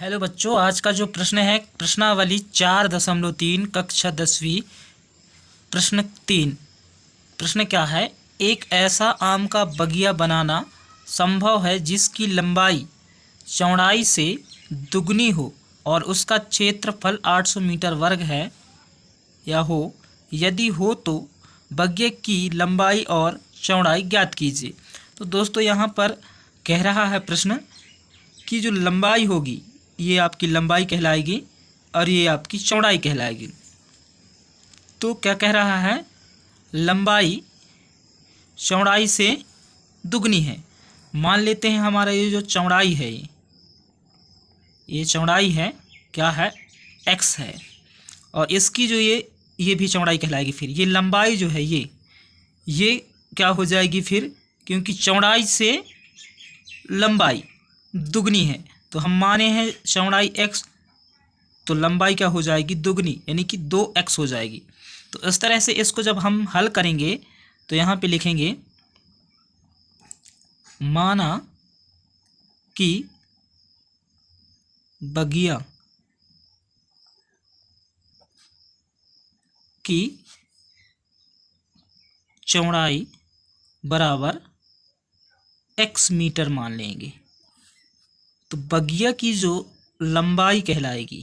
Hello बच्चों, आज का जो प्रश्न है प्रश्नावली 4.3 कक्षा 10वीं प्रश्न 3। प्रश्न क्या है? एक ऐसा आम का बगिया बनाना संभव है जिसकी लंबाई चौड़ाई से दुगनी हो और उसका क्षेत्रफल 800 मीटर वर्ग है या हो। यदि हो तो बगिये की लंबाई और चौड़ाई ज्ञात कीजिए। तो दोस्तों यहाँ पर कह रहा है प्रश्न कि जो लंबाई होगी ये आपकी लंबाई कहलाएगी और ये आपकी चौड़ाई कहलाएगी। तो क्या कह रहा है? लंबाई चौड़ाई से दुगनी है। मान लेते हैं हमारा ये जो चौड़ाई है ये चौड़ाई है, क्या है? x है। और इसकी जो ये भी चौड़ाई कहलाएगी। फिर ये लंबाई जो है ये क्या हो जाएगी फिर? क्योंकि चौड़ाई से लंबाई दुगनी है तो हम माने हैं चौड़ाई x, तो लंबाई क्या हो जाएगी? दुगनी, यानी कि 2x हो जाएगी। तो इस तरह से इसको जब हम हल करेंगे तो यहाँ पे लिखेंगे माना कि बगिया की चौड़ाई बराबर x मीटर मान लेंगे। तो बगिया की जो लंबाई कहलाएगी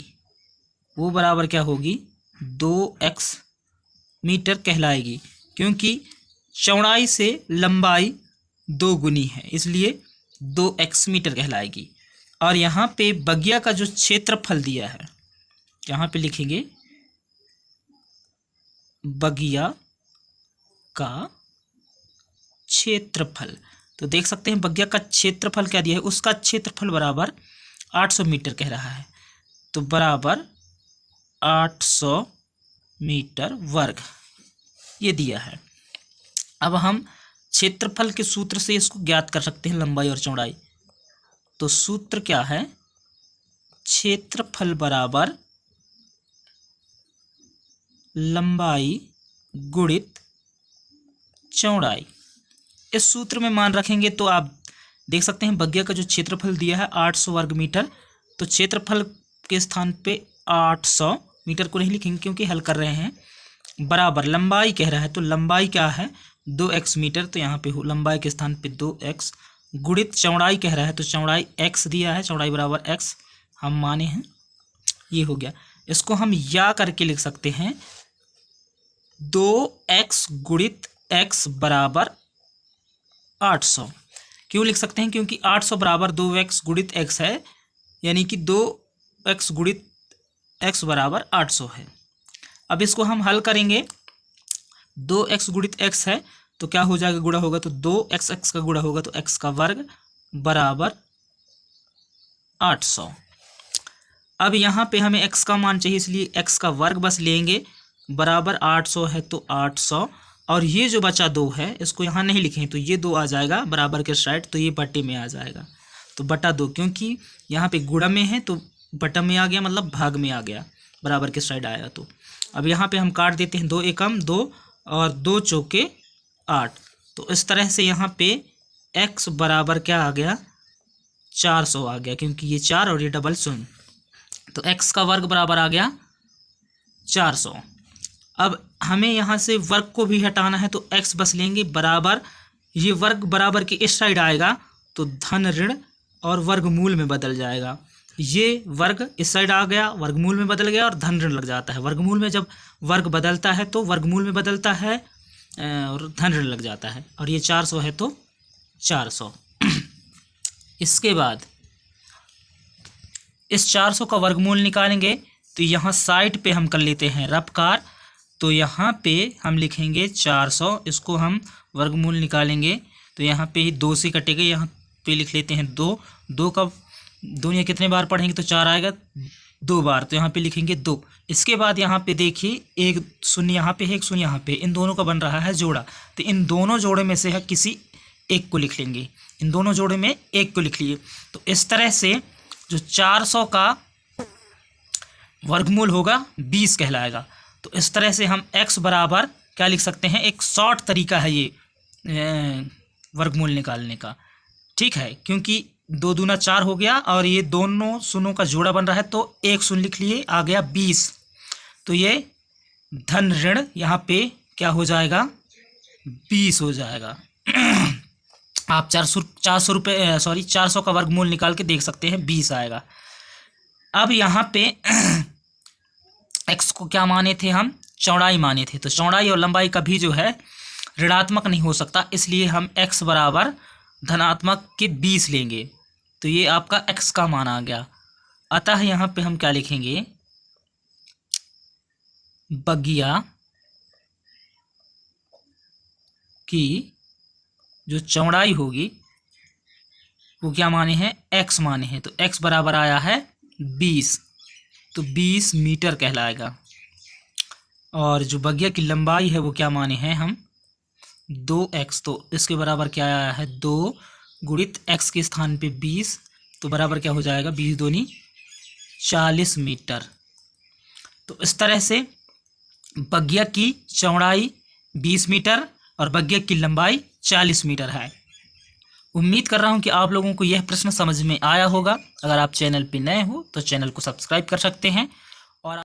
वो बराबर क्या होगी? 2x मीटर कहलाएगी, क्योंकि चौड़ाई से लंबाई 2 गुनी है, इसलिए 2x मीटर कहलाएगी। और यहाँ पे बगिया का जो क्षेत्रफल दिया है, यहाँ पे लिखेंगे बगिया का क्षेत्रफल। तो देख सकते हैं बगिया का क्षेत्रफल क्या दिया है, उसका क्षेत्रफल बराबर 800 मीटर कह रहा है। तो बराबर 800 मीटर वर्ग ये दिया है। अब हम क्षेत्रफल के सूत्र से इसको ज्ञात कर सकते हैं, लंबाई और चौड़ाई। तो सूत्र क्या है? क्षेत्रफल बराबर लंबाई गुणित चौड़ाई। इस सूत्र में मान रखेंगे तो आप देख सकते हैं बगिया का जो क्षेत्रफल दिया है 800 वर्ग मीटर, तो क्षेत्रफल के स्थान पे 800 मीटर को नहीं लिखेंगे क्योंकि हल कर रहे हैं। बराबर लंबाई कह रहा है, तो लंबाई क्या है? 2x मीटर, तो यहाँ पे हो लंबाई के स्थान पे 2x गुणित चौड़ाई कह रहा है, तो चौड़ाई x दिया है, चौड़ाई बराबर x हम माने हैं। ये हो गया। इसको हम या करके लिख सकते हैं 2x गुणित x बराबर 800। क्यों लिख सकते हैं? क्योंकि 800 बराबर 2x गुणित x है, यानी कि 2x गुणित x बराबर 800 है। अब इसको हम हल करेंगे, 2x गुणित x है तो क्या हो जाएगा? गुणा होगा तो 2x का गुणा होगा तो x का वर्ग बराबर 800। अब यहाँ पे हमें x का मान चाहिए, इसलिए x का वर्ग बस लेंगे। बराबर 800 है तो 800, और ये जो बचा 2 है इसको यहाँ नहीं लिखें तो ये 2 आ जाएगा बराबर के साइड, तो ये बटे में आ जाएगा। तो बटा 2, क्योंकि यहाँ पे गुणा में है तो बटा में आ गया, मतलब भाग में आ गया, बराबर के साइड आया। तो अब यहाँ पे हम काट देते हैं, 2 एकम 2 और 2 चौके 8। तो इस तरह से यहाँ पे x बराबर क्या आ गया? 400 आ गया, क्योंकि ये 4 और ये डबल 0। तो x का वर्ग बराबर आ गया 400। अब हमें यहाँ से वर्ग को भी हटाना है तो x बस लेंगे। बराबर ये वर्ग बराबर के इस साइड आएगा तो धन ऋण और वर्गमूल में बदल जाएगा। ये वर्ग इस साइड आ गया, वर्गमूल में बदल गया और धन ऋण लग जाता है। वर्गमूल में जब वर्ग बदलता है तो वर्गमूल में बदलता है और धन ऋण लग जाता है। और ये 400 है तो 400। इसके बाद इस 400 का वर्गमूल निकालेंगे तो यहाँ साइड पे हम कर लेते हैं रफकार। तो यहाँ पे हम लिखेंगे 400, इसको हम वर्गमूल निकालेंगे तो यहाँ पे 2 से कटेगा, यहाँ पे लिख लेते हैं 2। 2 का 2 या कितने बार पढ़ेंगे तो 4 आएगा 2 बार, तो यहाँ पे लिखेंगे 2। इसके बाद यहाँ पे देखिए 1 शून्य यहाँ पे है, 1 शून्य यहाँ पे, इन दोनों का बन रहा है जोड़ा। तो इन दोनों जोड़े में से है किसी एक को लिख लेंगे, इन दोनों जोड़े में एक को लिख लिए। तो इस तरह से जो 400 का वर्गमूल होगा 20 कहलाएगा। तो इस तरह से हम x बराबर क्या लिख सकते हैं? एक शॉर्ट तरीका है ये वर्गमूल निकालने का, ठीक है, क्योंकि 2 दूना 4 हो गया, और ये दोनों शून्यों का जोड़ा बन रहा है तो एक शून्य लिख लिए, आ गया 20। तो ये धन ऋण यहाँ पे क्या हो जाएगा, 20 हो जाएगा। आप 400 का वर्गमूल निकाल के देख सकते हैं, 20 आएगा। अब यहाँ पे x को क्या माने थे हम, चौड़ाई माने थे, तो चौड़ाई और लंबाई कभी जो है ऋणात्मक नहीं हो सकता, इसलिए हम x बराबर धनात्मक के 20 लेंगे। तो ये आपका x का मान आ गया। अतः यहाँ पे हम क्या लिखेंगे, बगिया की जो चौड़ाई होगी वो क्या माने हैं, x माने हैं, तो x बराबर आया है 20, तो 20 मीटर कहलाएगा। और जो बगिया की लंबाई है वो क्या माने हैं हम, 2x, तो इसके बराबर क्या आया है, 2 गुणित x के स्थान पे 20, तो बराबर क्या हो जाएगा, 20 दूनी 40 मीटर। तो इस तरह से बगिया की चौड़ाई 20 मीटर और बगिया की लंबाई 40 मीटर है। उम्मीद कर रहा हूं कि आप लोगों को यह प्रश्न समझ में आया होगा। अगर आप चैनल पे नए हो तो चैनल को सब्सक्राइब कर सकते हैं। और